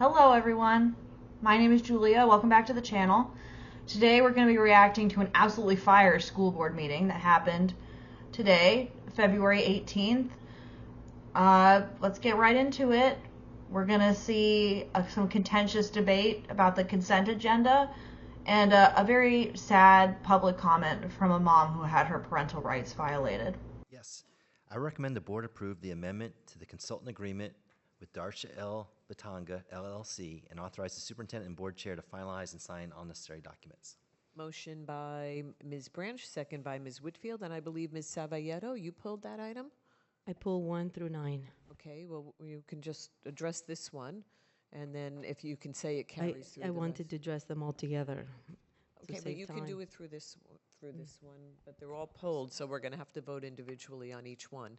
Hello everyone, my name is Julia. Welcome back to the channel. Today we're going to be reacting to an absolutely fire school board meeting that happened today, February 18th. Let's get right into it. We're going to see some contentious debate about the consent agenda and a very sad public comment from a mom who had her parental rights violated. Yes, I recommend the board approve the amendment to the consultant agreement with Darsha L. Batanga, LLC, and authorize the superintendent and board chair to finalize and sign all necessary documents. Motion by Ms. Branch, second by Ms. Whitfield, and I believe Ms. Savalletto, you pulled that item? I pull 1 through 9. Okay, well, you can just address this one, and then if you can say it carries through I the wanted to rest. address them all together. Okay, but you can do it through this one, but they're all pulled, so we're going to have to vote individually on each one.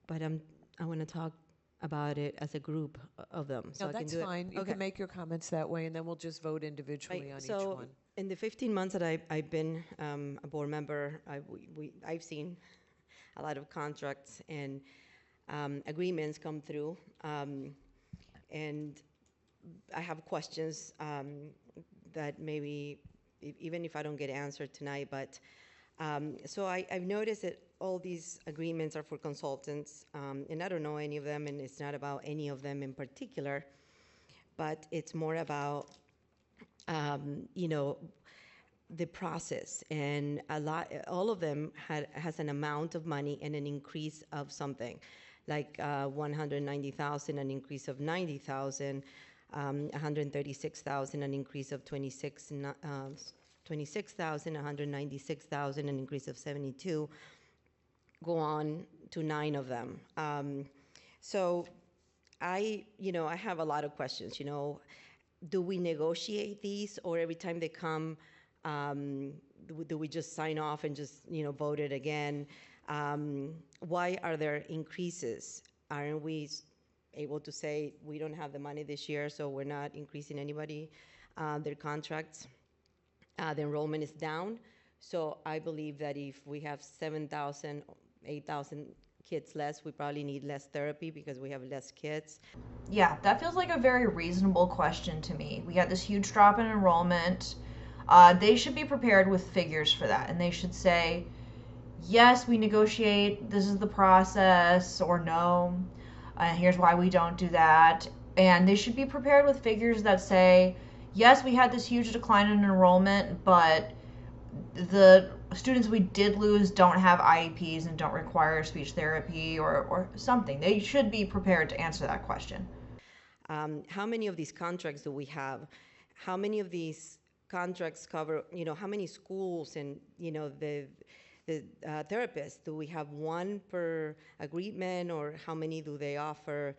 But I want to talk about it as a group of them. No, I that's can do fine. You Okay. can make your comments that way, and then we'll just vote individually on each one. In the 15 months that I've been a board member, I've seen a lot of contracts and agreements come through, and I have questions that maybe even if I don't get answered tonight, but so I've noticed that all these agreements are for consultants, and I don't know any of them, and it's not about any of them in particular, but it's more about the process, and all of them has an amount of money and an increase of something, like 190,000, an increase of 90,000, 136,000, an increase of 26,000, 196,000, an increase of 72. Go on to 9 of them. So I have a lot of questions. Do we negotiate these, or every time they come, do we just sign off and just vote it again? Why are there increases? Aren't we able to say we don't have the money this year, so we're not increasing anybody their contracts? The enrollment is down, so I believe that if we have 7,000, 8,000 kids less, we probably need less therapy because we have less kids. Yeah, that feels like a very reasonable question to me. We got this huge drop in enrollment. They should be prepared with figures for that, and they should say, yes, we negotiate, this is the process, or no, here's why we don't do that. And they should be prepared with figures that say, yes, we had this huge decline in enrollment, but the students we did lose don't have IEPs and don't require speech therapy or something. They should be prepared to answer that question. How many of these contracts do we have? How many of these contracts cover, how many schools and, the therapists? Do we have one per agreement, or how many do they offer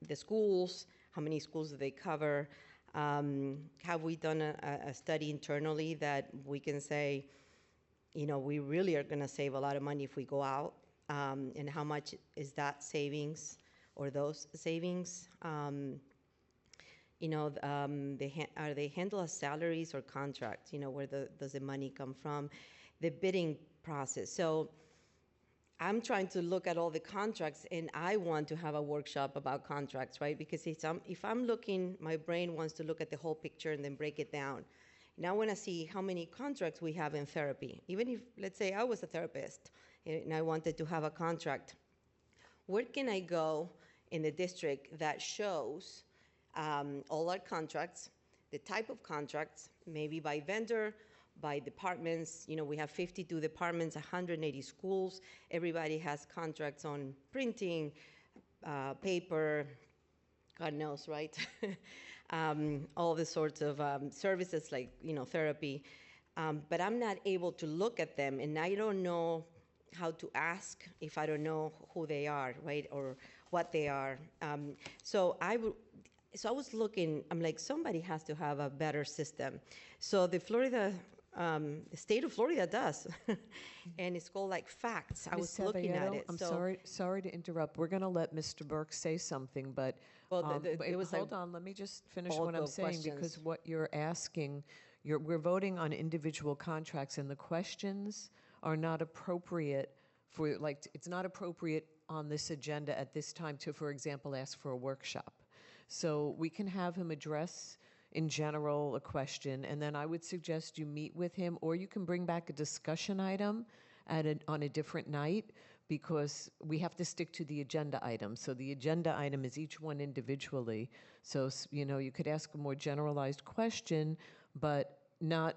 the schools? How many schools do they cover? Have we done a study internally that we can say, we really are going to save a lot of money if we go out? And how much is that savings or those savings? Are they handled as salaries or contracts? Where does the money come from? The bidding process. So I'm trying to look at all the contracts, and I want to have a workshop about contracts, right? Because if I'm looking, my brain wants to look at the whole picture and then break it down. Now I want to see how many contracts we have in therapy. Even if, let's say, I was a therapist and I wanted to have a contract, where can I go in the district that shows all our contracts, the type of contracts, maybe by vendor, by departments? We have 52 departments, 180 schools. Everybody has contracts on printing, paper, God knows, right? All the sorts of services like, therapy. But I'm not able to look at them, and I don't know how to ask if I don't know who they are, right, or what they are. So I was looking, I'm like, somebody has to have a better system. So the state of Florida does, and it's called like facts. I was looking at it. I'm sorry to interrupt. We're going to let Mr. Burke say something, but hold on. Let me just finish what I'm saying, because what you're asking, we're voting on individual contracts, and the questions are not appropriate for, it's not appropriate on this agenda at this time to, for example, ask for a workshop. So we can have him address in general a question, and then I would suggest you meet with him, or you can bring back a discussion item on a different night, because we have to stick to the agenda item. So the agenda item is each one individually. So, you could ask a more generalized question, but not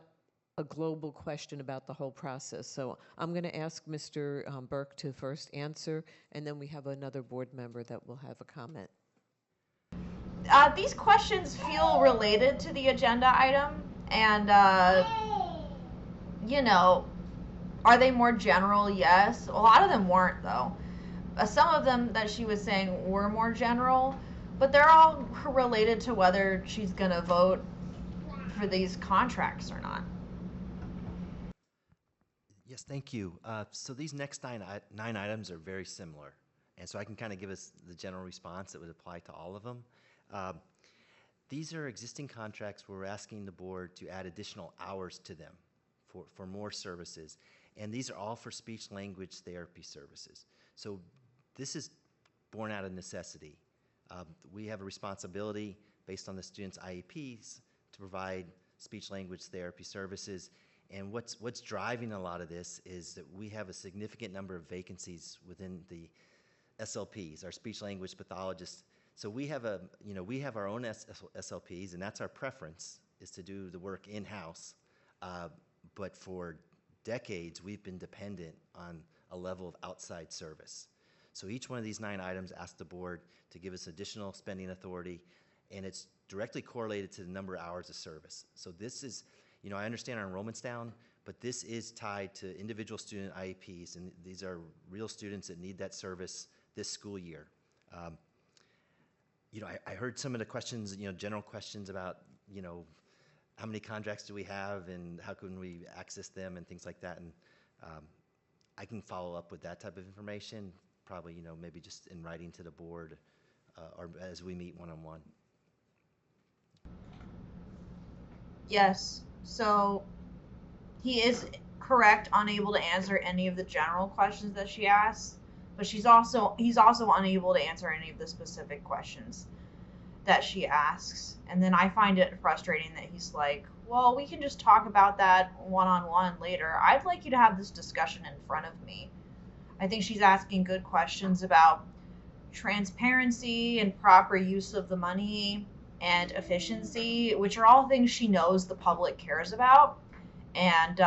a global question about the whole process. So I'm going to ask Mr. Burke to first answer, and then we have another board member that will have a comment. These questions feel related to the agenda item, and, are they more general? Yes. A lot of them weren't, though. Some of them that she was saying were more general, but they're all related to whether she's going to vote for these contracts or not. Yes, thank you. So these next nine items are very similar. And so I can kind of give us the general response that would apply to all of them. These are existing contracts where we're asking the board to add additional hours to them for more services. And these are all for speech language therapy services. So this is born out of necessity. We have a responsibility based on the students' IEPs to provide speech language therapy services. And what's driving a lot of this is that we have a significant number of vacancies within the SLPs, our speech language pathologists. So we have our own SLPs, and that's our preference, is to do the work in-house. But for decades, we've been dependent on a level of outside service. So each one of these 9 items asks the board to give us additional spending authority, and it's directly correlated to the number of hours of service. So this is, I understand our enrollment's down, but this is tied to individual student IEPs, and these are real students that need that service this school year. I heard some of the questions, general questions about, how many contracts do we have and how can we access them and things like that. And I can follow up with that type of information, probably, maybe just in writing to the board or as we meet one-on-one. Yes. So he is correct, unable to answer any of the general questions that she asked, but he's also unable to answer any of the specific questions that she asks. And then I find it frustrating that he's like, well, we can just talk about that one-on-one later. I'd like you to have this discussion in front of me. I think she's asking good questions about transparency and proper use of the money and efficiency, which are all things she knows the public cares about and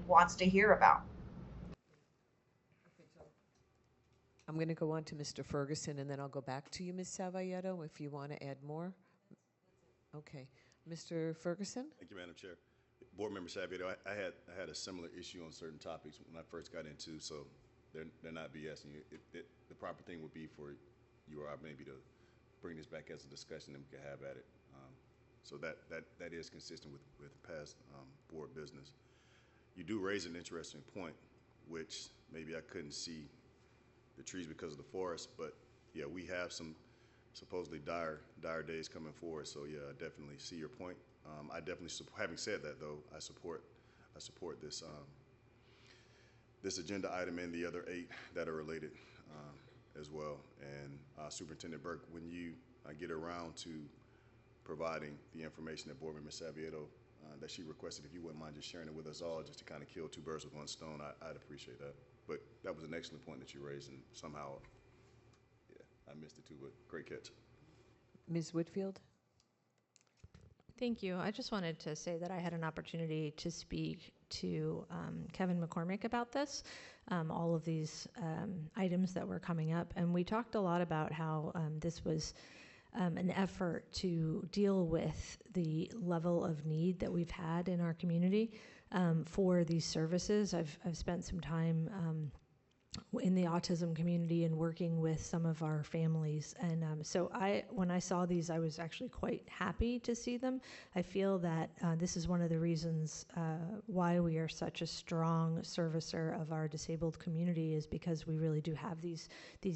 wants to hear about. I'm going to go on to Mr. Ferguson, and then I'll go back to you, Ms. Savalletto, if you want to add more. Okay. Mr. Ferguson? Thank you, Madam Chair. Board Member Savalletto, I had a similar issue on certain topics when I first got into, so they're not BSing you. The proper thing would be for you or I maybe to bring this back as a discussion and we can have at it. So that is consistent with past board business. You do raise an interesting point, which maybe I couldn't see the trees because of the forest, but yeah, we have some supposedly dire days coming forward. So yeah, I definitely see your point. I definitely, having said that though, I support this this agenda item and the other 8 that are related as well. And Superintendent Burke, when you get around to providing the information that Board Member Savalletto that she requested, if you wouldn't mind just sharing it with us all, just to kind of kill 2 birds with 1 stone, I'd appreciate that. But that was an excellent point that you raised, and somehow, yeah, I missed it too, but great catch. Ms. Whitfield? Thank you. I just wanted to say that I had an opportunity to speak to Kevin McCormick about this, all of these items that were coming up. And we talked a lot about how this was an effort to deal with the level of need that we've had in our community for these services. I've spent some time in the autism community and working with some of our families. And so when I saw these, I was actually quite happy to see them. I feel that this is one of the reasons why we are such a strong servicer of our disabled community, is because we really do have these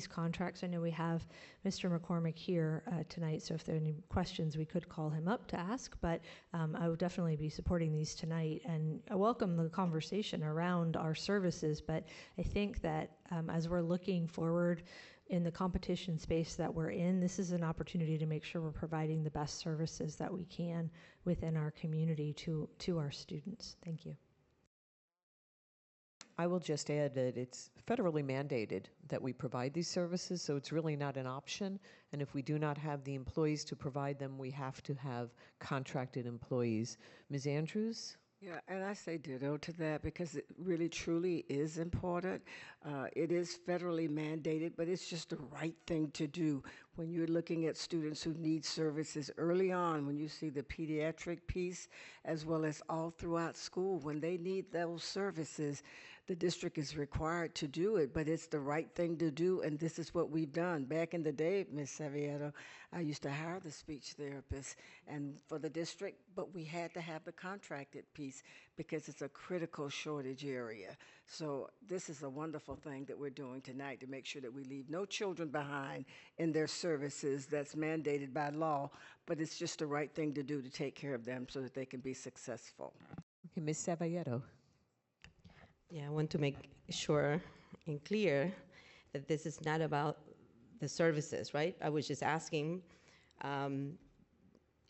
contracts. I know we have Mr. McCormick here tonight, so if there are any questions, we could call him up to ask, but I would definitely be supporting these tonight. And I welcome the conversation around our services, but I think that as we're looking forward in the competition space that we're in, this is an opportunity to make sure we're providing the best services that we can within our community to our students. Thank you. I will just add that it's federally mandated that we provide these services, so it's really not an option. And if we do not have the employees to provide them, we have to have contracted employees. Ms. Andrews? Yeah, and I say ditto to that because it really truly is important. It is federally mandated, but it's just the right thing to do when you're looking at students who need services early on, when you see the pediatric piece, as well as all throughout school, when they need those services. The district is required to do it, but it's the right thing to do, and this is what we've done. Back in the day, Ms. Savieto, I used to hire the speech therapist and for the district, but we had to have the contracted piece because it's a critical shortage area. So this is a wonderful thing that we're doing tonight to make sure that we leave no children behind in their services that's mandated by law, but it's just the right thing to do to take care of them so that they can be successful. Okay, Ms. Savieto. Yeah, I want to make sure and clear that this is not about the services, right? I was just asking, and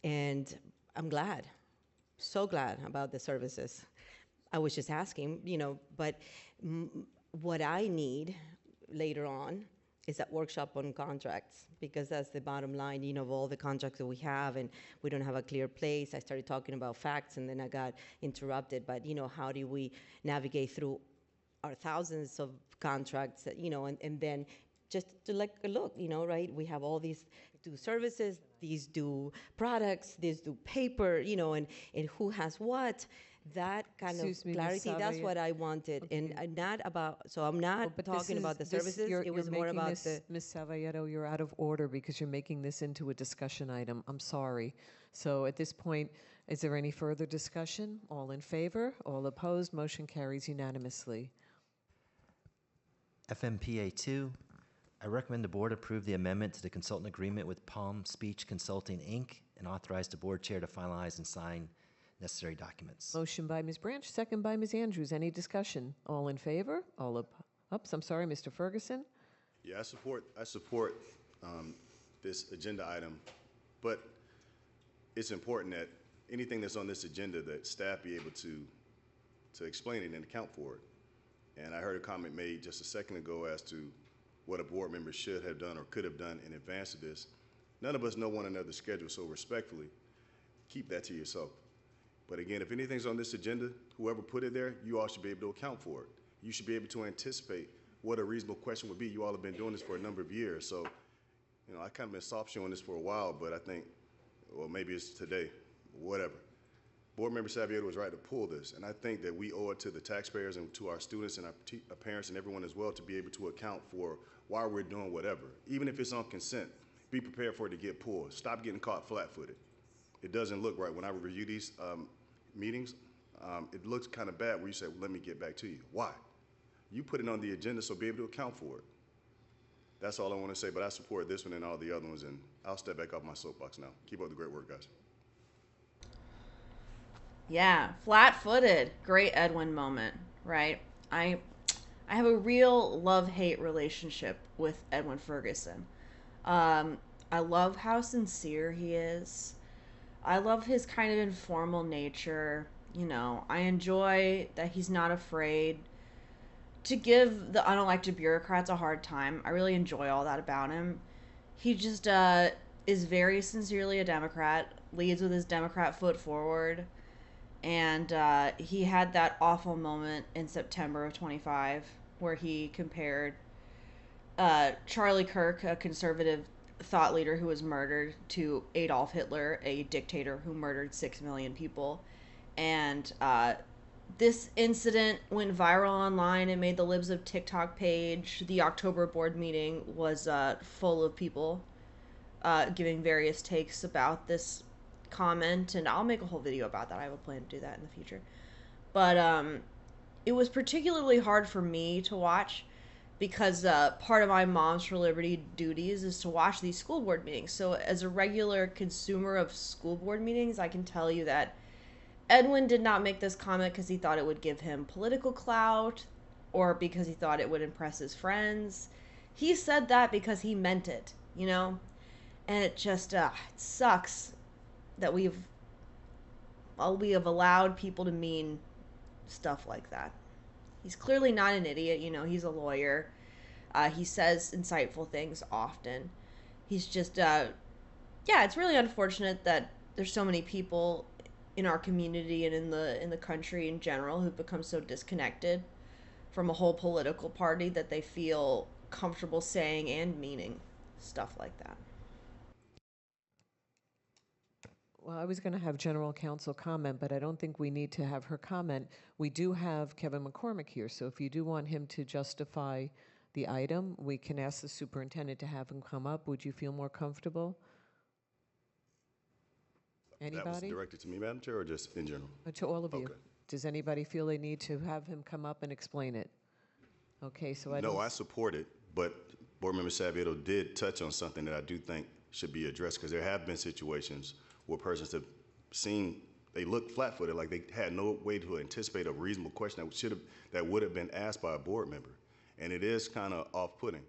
I'm glad, so glad about the services. I was just asking, but what I need later on is that workshop on contracts, because that's the bottom line, of all the contracts that we have, and we don't have a clear place. I started talking about facts, and then I got interrupted, but, how do we navigate through our thousands of contracts, and then just to look, right? We have all these do services, these do products, these do paper, and who has what. That kind of clarity, that's what I wanted. Okay. And not about, so I'm not talking about the services, it was more about the... Ms. Savieto, you're out of order because you're making this into a discussion item. I'm sorry. So at this point, is there any further discussion? All in favor? All opposed? Motion carries unanimously. FMPA 2, I recommend the board approve the amendment to the consultant agreement with Palm Speech Consulting, Inc., and authorize the board chair to finalize and sign necessary documents. Motion by Ms. Branch, second by Ms. Andrews. Any discussion? All in favor? All I'm sorry, Mr. Ferguson. Yeah, I support this agenda item, but it's important that anything that's on this agenda that staff be able to explain it and account for it. And I heard a comment made just a second ago as to what a board member should have done or could have done in advance of this. None of us know one another's schedule, so respectfully, keep that to yourself. But again, if anything's on this agenda, whoever put it there, you all should be able to account for it. You should be able to anticipate what a reasonable question would be. You all have been doing this for a number of years, so I kind of been soft showing this for a while, but I think, well, maybe it's today, whatever. Board Member Savieto was right to pull this, and I think that we owe it to the taxpayers and to our students and our parents and everyone as well to be able to account for why we're doing whatever. Even if it's on consent, be prepared for it to get pulled. Stop getting caught flat-footed. It doesn't look right. When I review these meetings, it looks kind of bad where you say, well, let me get back to you. Why? You put it on the agenda, so be able to account for it. That's all I want to say, but I support this one and all the other ones, and I'll step back off my soapbox now. Keep up the great work, guys. Yeah, flat-footed. Great Edwin moment, right? I have a real love-hate relationship with Edwin Ferguson. I love how sincere he is. I love his kind of informal nature. I enjoy that he's not afraid to give the unelected bureaucrats a hard time. I really enjoy all that about him. He just is very sincerely a Democrat, leads with his Democrat foot forward. And he had that awful moment in September of 25 where he compared Charlie Kirk, a conservative thought leader who was murdered, to Adolf Hitler, a dictator who murdered 6 million people. And this incident went viral online. It made the Libs of TikTok page. The October board meeting was full of people giving various takes about this comment, and I'll make a whole video about that. I have a plan to do that in the future. But it was particularly hard for me to watch because part of my Moms for Liberty duties is to watch these school board meetings. So as a regular consumer of school board meetings, I can tell you that Edwin did not make this comment because he thought it would give him political clout or because he thought it would impress his friends. he said that because he meant it, you know? And it just, it sucks that we have allowed people to mean stuff like that. He's clearly not an idiot, you know, he's a lawyer. He says insightful things often. He's just, it's really unfortunate that there's so many people in our community and in the country in general who've become so disconnected from a whole political party that they feel comfortable saying and meaning stuff like that. Well, I was going to have General Counsel comment, but I don't think we need to have her comment. We do have Kevin McCormick here, so if you do want him to justify the item, we can ask the superintendent to have him come up. Would you feel more comfortable? Anybody? That was directed to me, Madam Chair, or just in general? To all of you. Okay. Does anybody feel they need to have him come up and explain it? Okay, so I support it, but Board Member Savieto did touch on something that I do think should be addressed, because there have been situations where persons have seen, they looked flat-footed, like they had no way to anticipate a reasonable question that would have been asked by a board member. And it is kind of off-putting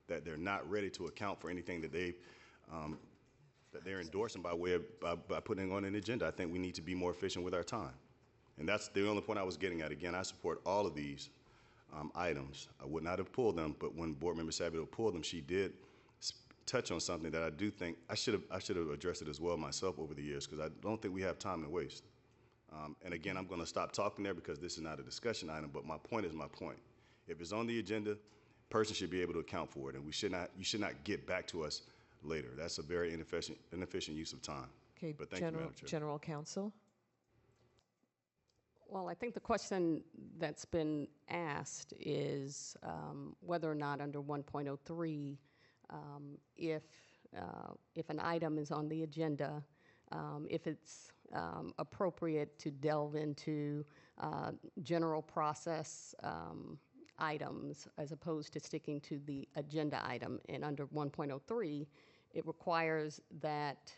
that they're not ready to account for anything that that they're endorsing by way of by putting on an agenda. I think we need to be more efficient with our time. And that's the only point I was getting at. Again, I support all of these items. I would not have pulled them, but when Board Member Savieto pulled them, she did touch on something that I do think I should have addressed it as well myself over the years, because I don't think we have time to waste. And again, I'm going to stop talking there because this is not a discussion item, but my point is my point. If it's on the agenda, person should be able to account for it, and you should not get back to us later. That's a very inefficient use of time. Okay, but thank you, Madam Chair. General Counsel? Well, I think the question that's been asked is whether or not under 1.03, if an item is on the agenda, if it's appropriate to delve into general process items as opposed to sticking to the agenda item. And under 1.03, it requires that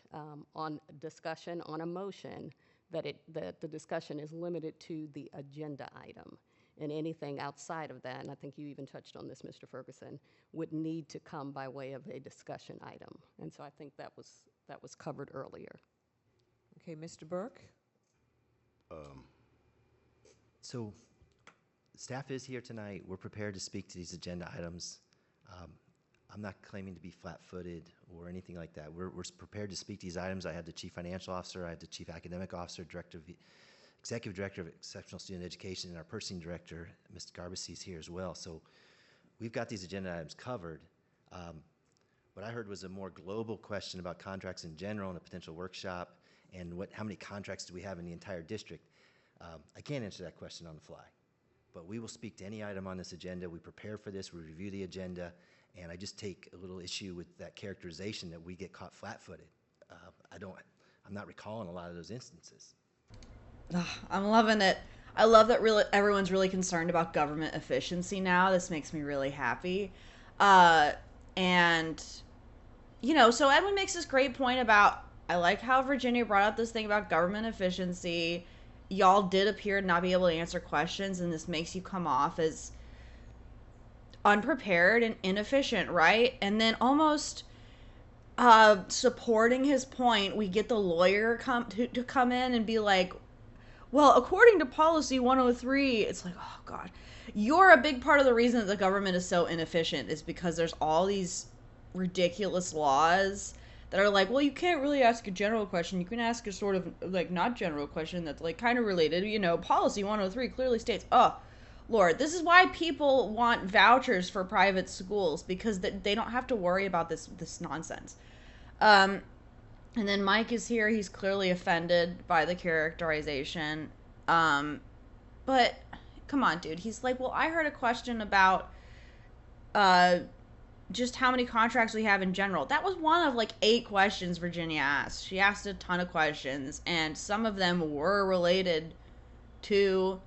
on discussion on a motion, that the discussion is limited to the agenda item. And anything outside of that, and I think you even touched on this, Mr. Ferguson, would need to come by way of a discussion item. And so I think that was covered earlier. Okay, Mr. Burke? So staff is here tonight. We're prepared to speak to these agenda items. I'm not claiming to be flat-footed or anything like that. We're prepared to speak to these items. I have the Chief Financial Officer, I have the Chief Academic Officer, Executive Director of Exceptional Student Education, and our Purchasing Director, Mr. Garbus, is here as well. So we've got these agenda items covered. What I heard was a more global question about contracts in general and a potential workshop, and how many contracts do we have in the entire district. I can't answer that question on the fly, but we will speak to any item on this agenda. We prepare for this, we review the agenda, and I just take a little issue with that characterization that we get caught flat-footed. I'm not recalling a lot of those instances. I'm loving it. I love that everyone's really concerned about government efficiency now. This makes me really happy. And, so Edwin makes this great point about, I like how Virginia brought up this thing about government efficiency. Y'all did appear to not be able to answer questions, and this makes you come off as unprepared and inefficient, right? And then almost supporting his point, we get the lawyer to come in and be like, well, according to policy 103, it's like, oh God, you're a big part of the reason that the government is so inefficient is because there's all these ridiculous laws that are like, well, you can't really ask a general question. You can ask a sort of like not general question that's like kind of related. Policy 103 clearly states, oh, Lord, this is why people want vouchers for private schools, because they don't have to worry about this nonsense. And then Mike is here. He's clearly offended by the characterization. But come on, dude. He's like, well, I heard a question about just how many contracts we have in general. That was one of like 8 questions Virginia asked. She asked a ton of questions, and some of them were related to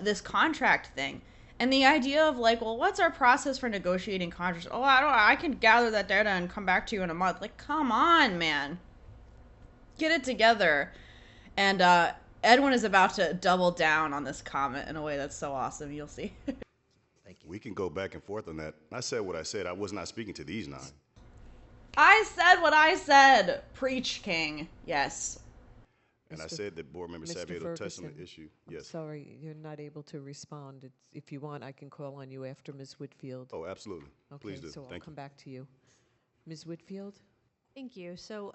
this contract thing. And the idea of like, well, what's our process for negotiating contracts? Oh, I can gather that data and come back to you in a month. Like, come on, man. Get it together. And Edwin is about to double down on this comment in a way that's so awesome. You'll see. Thank We can go back and forth on that. I said what I said. I was not speaking to these 9. I said what I said. Preach, King. Yes. And I said that Board Member Savieto touched on the issue. Yes. Sorry, you're not able to respond. If you want, I can call on you after Ms. Whitfield. Oh, absolutely. Please do. So I'll Thank come you. back to you. Ms. Whitfield? Thank you. So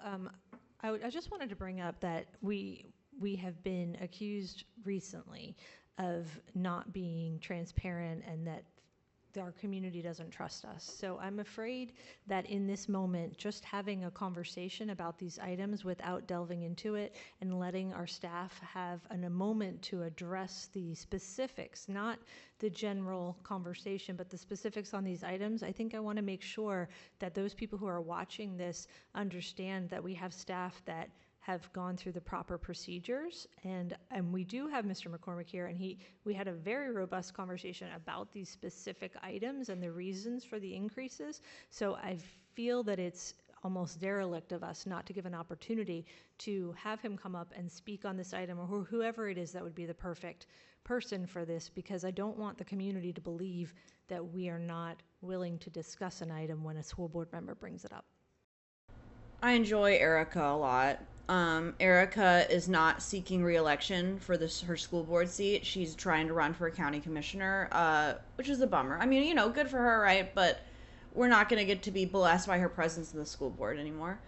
I just wanted to bring up that we have been accused recently of not being transparent and that our community doesn't trust us. So I'm afraid that in this moment, just having a conversation about these items without delving into it and letting our staff have a moment to address the specifics, not the general conversation, but the specifics on these items, I think I want to make sure that those people who are watching this understand that we have staff that have gone through the proper procedures, and we do have Mr. McCormick here, and we had a very robust conversation about these specific items and the reasons for the increases. So I feel that it's almost derelict of us not to give an opportunity to have him come up and speak on this item, or whoever it is that would be the perfect person for this, because I don't want the community to believe that we are not willing to discuss an item when a school board member brings it up. I enjoy Erica a lot. Erica is not seeking re-election for her school board seat. She's trying to run for a county commissioner, which is a bummer. I mean, good for her, right? But we're not going to get to be blessed by her presence in the school board anymore.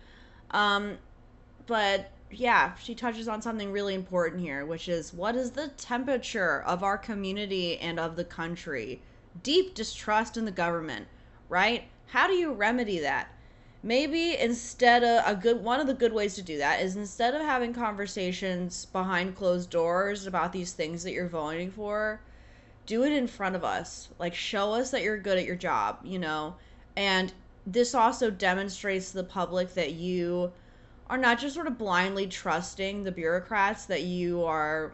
But yeah, she touches on something really important here, which is, what is the temperature of our community and of the country? Deep distrust in the government, right? How do you remedy that? Maybe instead of one of the good ways to do that is, instead of having conversations behind closed doors about these things that you're voting for, do it in front of us. Like, show us that you're good at your job, And this also demonstrates to the public that you are not just sort of blindly trusting the bureaucrats, that you are,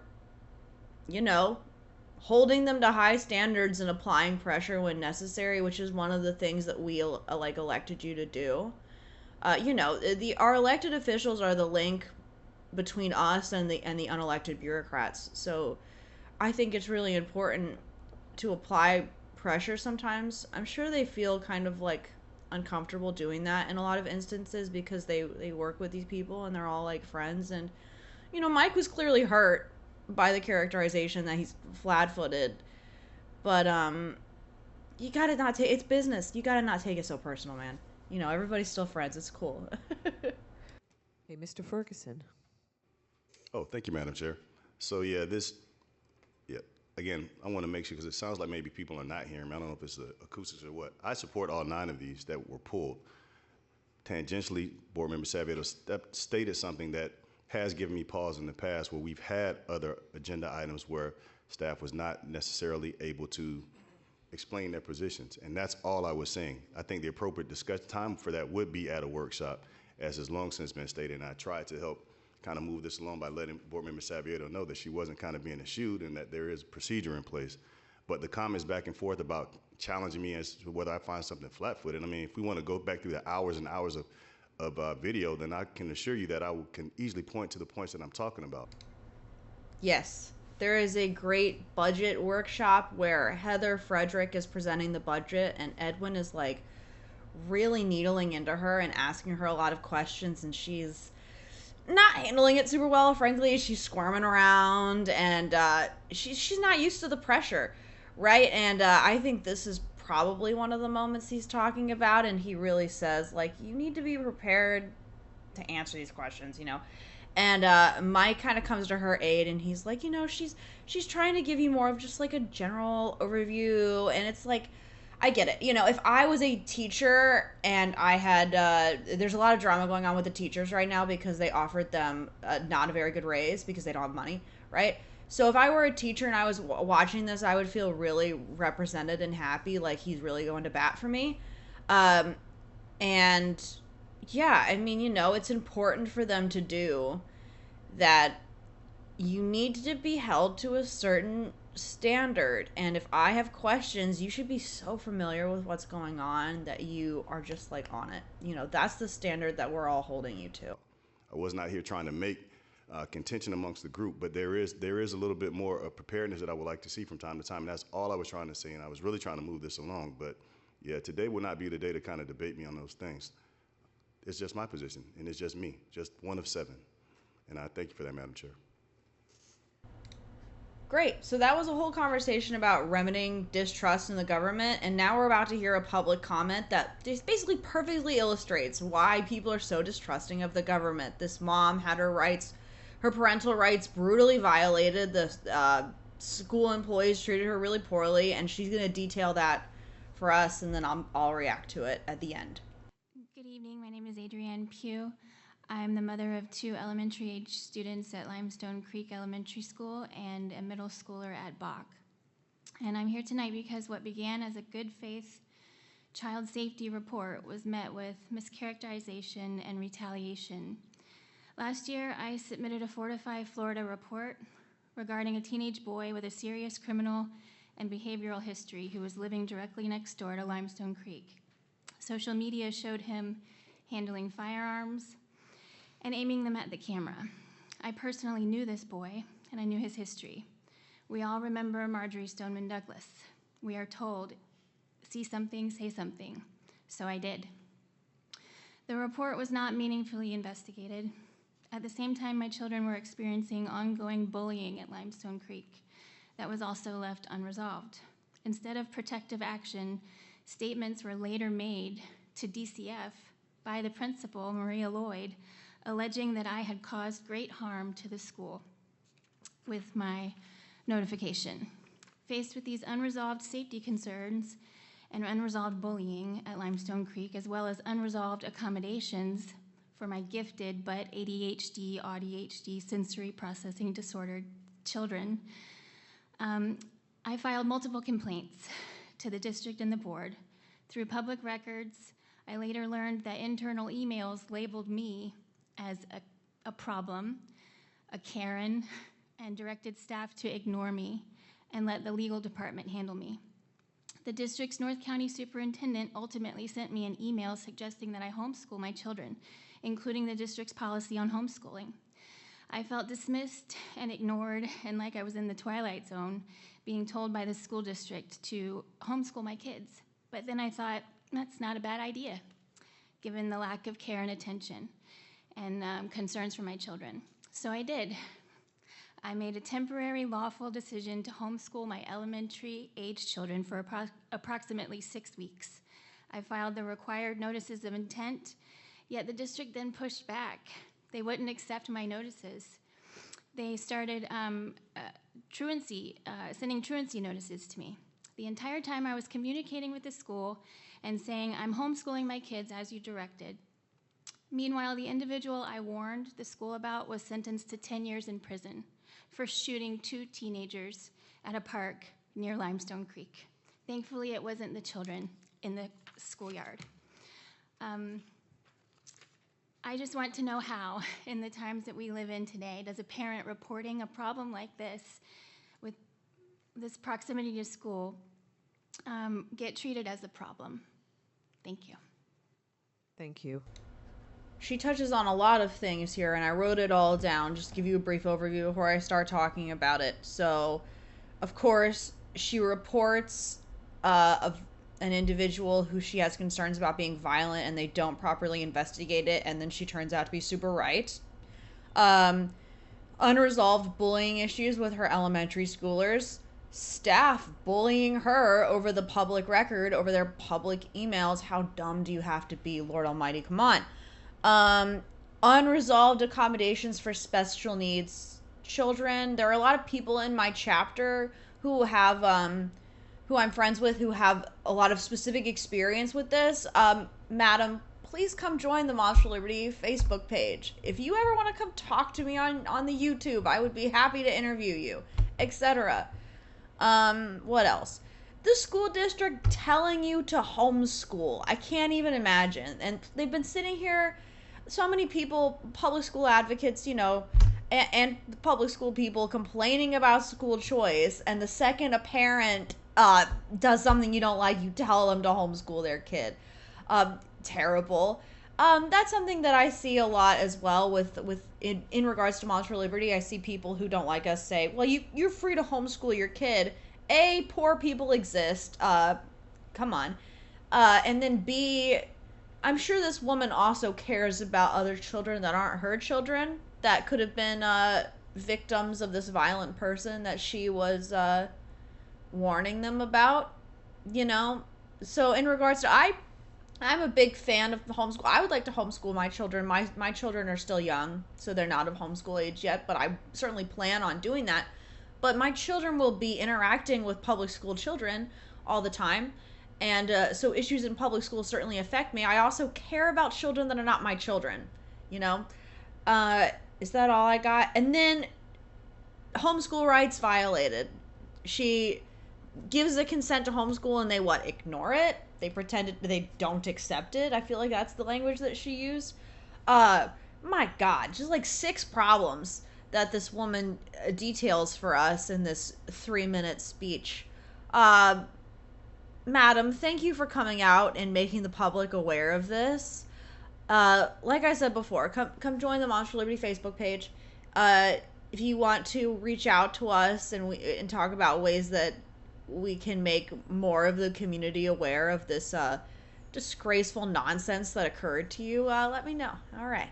holding them to high standards and applying pressure when necessary, which is one of the things that we elected you to do. Our elected officials are the link between us and the unelected bureaucrats. So I think it's really important to apply pressure sometimes. I'm sure they feel kind of like uncomfortable doing that in a lot of instances, because they work with these people and they're all like friends. And Mike was clearly hurt by the characterization that he's flat-footed, but you gotta not take, it's business, you gotta not take it so personal, man. Everybody's still friends. It's cool. Hey, Mr. Ferguson. Oh, thank you, Madam Chair. So again, I want to make sure, because it sounds like maybe people are not hearing me. I don't know if it's the acoustics or what. I support all 9 of these that were pulled. Tangentially, Board Member Savieto stated something that has given me pause in the past, where we've had other agenda items where staff was not necessarily able to explain their positions, and that's all I was saying. I think the appropriate discussion time for that would be at a workshop, as has long since been stated, and I tried to help kind of move this along by letting Board Member Savieto know that she wasn't kind of being eschewed and that there is procedure in place. But the comments back and forth about challenging me as to whether I find something flat-footed, I mean, if we want to go back through the hours and hours of video, then I can assure you that I can easily point to the points that I'm talking about. Yes. There is a great budget workshop where Heather Frederick is presenting the budget, and Edwin is like really needling into her and asking her a lot of questions, and she's not handling it super well, frankly. She's squirming around, and she's not used to the pressure, right? And I think this is probably one of the moments he's talking about, and he really says, like, you need to be prepared to answer these questions, And Mike kind of comes to her aid, and he's like, she's trying to give you more of just like a general overview. And it's like, I get it. If I was a teacher and I had, there's a lot of drama going on with the teachers right now because they offered them not a very good raise because they don't have money, right? So if I were a teacher and I was watching this, I would feel really represented and happy, like he's really going to bat for me. And yeah, I mean, it's important for them to do that. You need to be held to a certain standard. And if I have questions, you should be so familiar with what's going on that you are just like on it. That's the standard that we're all holding you to. I was not here trying to make contention amongst the group, but there is a little bit more of preparedness that I would like to see from time to time, and that's all I was trying to say, and I was really trying to move this along. But yeah, today will not be the day to kind of debate me on those things. It's just my position, and it's just me, just one of 7. And I thank you for that, Madam Chair. Great. So that was a whole conversation about remedying distrust in the government, and now we're about to hear a public comment that just basically perfectly illustrates why people are so distrusting of the government. This mom had her parental rights brutally violated. The school employees treated her really poorly, and she's going to detail that for us, and then I'll react to it at the end. Good evening. My name is Adrienne Pugh. I'm the mother of 2 elementary age students at Limestone Creek Elementary School and a middle schooler at Bach. And I'm here tonight because what began as a good faith child safety report was met with mischaracterization and retaliation. Last year, I submitted a Fortify Florida report regarding a teenage boy with a serious criminal and behavioral history who was living directly next door to Limestone Creek. Social media showed him handling firearms and aiming them at the camera. I personally knew this boy, and I knew his history. We all remember Marjorie Stoneman Douglas. We are told, see something, say something. So I did. The report was not meaningfully investigated. At the same time, my children were experiencing ongoing bullying at Limestone Creek that was also left unresolved. Instead of protective action, statements were later made to DCF by the principal, Maria Lloyd, alleging that I had caused great harm to the school with my notification. Faced with these unresolved safety concerns and unresolved bullying at Limestone Creek, as well as unresolved accommodations for my gifted but ADHD, ADHD, sensory processing disordered children, I filed multiple complaints to the district and the board. Through public records, I later learned that internal emails labeled me as a problem, a Karen, and directed staff to ignore me and let the legal department handle me. The district's North County superintendent ultimately sent me an email suggesting that I homeschool my children, including the district's policy on homeschooling. I felt dismissed and ignored, and like I was in the twilight zone, being told by the school district to homeschool my kids. But then I thought, that's not a bad idea, given the lack of care and attention and concerns for my children. So I did. I made a temporary lawful decision to homeschool my elementary age children for approximately 6 weeks. I filed the required notices of intent, yet the district then pushed back. They wouldn't accept my notices. They started sending truancy notices to me. The entire time I was communicating with the school and saying, I'm homeschooling my kids as you directed. Meanwhile, the individual I warned the school about was sentenced to 10 years in prison for shooting 2 teenagers at a park near Limestone Creek. Thankfully, it wasn't the children in the schoolyard. I just want to know how, in the times that we live in today, does a parent reporting a problem like this, with this proximity to school, get treated as a problem? Thank you. Thank you. She touches on a lot of things here, and I wrote it all down just to give you a brief overview before I start talking about it. So, of course, she reports of an individual who she has concerns about being violent, and they don't properly investigate it, and then she turns out to be super right. Unresolved bullying issues with her elementary schoolers. Staff bullying her over the public record, over their public emails. How dumb do you have to be, Lord Almighty? Come on. Unresolved accommodations for special needs children. There are a lot of people in my chapter who have, who I'm friends with, who have a lot of specific experience with this. Madam, please come join the Moms for Liberty Facebook page. If you ever want to come talk to me on the YouTube, I would be happy to interview you, etc. What else? The school district telling you to homeschool. I can't even imagine. And they've been sitting here, so many people, public school advocates, you know, and public school people complaining about school choice. And the second a parent does something you don't like, you tell them to homeschool their kid. Terrible. That's something that I see a lot as well with in regards to Moms for Liberty. I see people who don't like us say, well, you're free to homeschool your kid. A, poor people exist. Come on. And then B, I'm sure this woman also cares about other children that aren't her children that could have been victims of this violent person that she was warning them about, you know? So in regards to, I'm a big fan of the homeschool. I would like to homeschool my children. My children are still young, so they're not of homeschool age yet, but I certainly plan on doing that. But my children will be interacting with public school children all the time. And so issues in public school certainly affect me. I also care about children that are not my children, you know? Is that all I got? And then homeschool rights violated. She gives the consent to homeschool and they ignore it? They pretend they don't accept it. I feel like that's the language that she used. My God, just like 6 problems that this woman details for us in this 3-minute speech. Madam, thank you for coming out and making the public aware of this. Like I said before, come join the Moms for Liberty Facebook page. If you want to reach out to us and talk about ways that we can make more of the community aware of this disgraceful nonsense that occurred to you, let me know. All right.